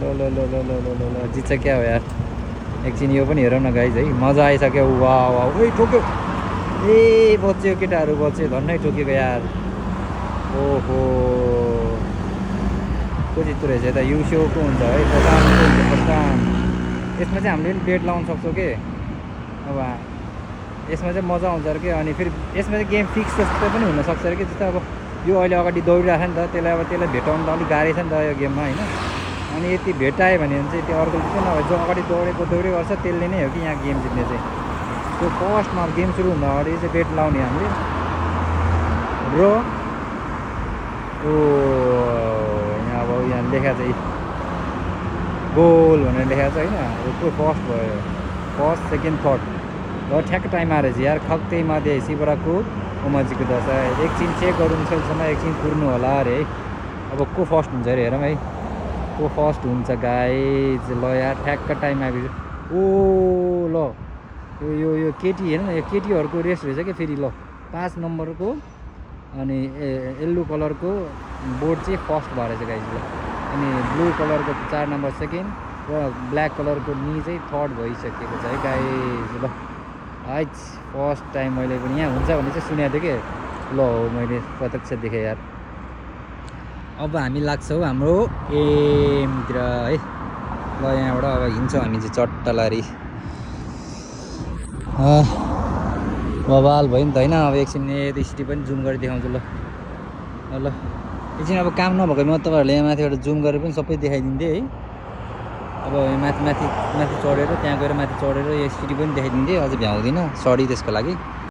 ल ल ल ल ल ल ल ल जित्छ क्या हो यार एकछिन यो पनि हेरौँ न गाइज है मजा आइसक्यो वा वा ओइ ठोक्यो ए बच्यो केटाहरू बच्यो धन्नै ठोकेको यार ओहो को जित्दो रहेछ यता युसिओको हुन्छ है 50 हुन्छ 50 यसमा चाहिँ हामीले पनि बेट लाउन सक्छौँ के अब यसमा चाहिँ मजा आउँछ अरे के अनि फेरि यसमा चाहिँ गेम फिक्स जस्तो पनि हुनसक्छ अरे कि जस्तो अब यो अहिले अगाडि दौडिरहेको छ नि त त्यसलाई भेटाउनु त अलिक गाह्रै छ नि त यो गेममा होइन अनि यति भेटायो भने चाहिँ त्यो अर्को चाहिँ नभए जो अगाडि दौडे गर्छ त्यसले नै हो कि यहाँ गेम जित्ने चाहिँ त्यो फर्स्टमा गेम सुरु हुँदा अगाडि चाहिँ बेट लाउने हामीले र ओ यहाँ अब यहाँ लेखा चाहिँ गोल भनेर लेखाएको छ होइन को फर्स्ट भयो फर्स्ट सेकेन्ड थर्ड र ठ्याक्क टाइम आएर चाहिँ यार खक्तै माथि सिबराको उमाजीको दशा एकछिन चेक गरौँ छैसम्म एकछिन कुर्नु होला अरे है अब को फर्स्ट हुन्छ अरे हेरौँ है को फर्स्ट हुन्छ गाइज ल यार ठ्याक्क टाइम आइपुग्यो ओ ल यो यो केटी हेर्नु न यो केटीहरूको रेस रहेछ क्या फेरि ल 5 नम्बरको अनि येल्लो कलरको बोर्ड चाहिँ फर्स्ट भएर चाहिँ गाइज ल अनि ब्लू कलरको 4 नम्बर सेकेन्ड र ब्ल्याक कलरको नि चाहिँ थर्ड भइसकेको छ है गाइज ल आइज फर्स्ट टाइम मैले पनि यहाँ हुन्छ भने चाहिँ सुनेको थिएँ कि ल मैले प्रत्यक्ष देखेँ यार अब हामी लाग्छौँ हाम्रो एमतिर है ल यहाँबाट अब हिँड्छौँ हामी चाहिँ चट्टलारी बवाल भयो नि त होइन अब एकछिन यति सिटी पनि जुम गरेर देखाउँछु ल ल एकछिन अब काम नभएको म तपाईँहरूले यहाँ माथिबाट जुम गरेर पनि सबै देखाइदिन्थेँ है अब माथि माथि माथि चढेर त्यहाँ गएर माथि चढेर यो सिटी पनि देखाइदिन्थेँ अझै भ्याउँदिनँ सरी त्यसको लागि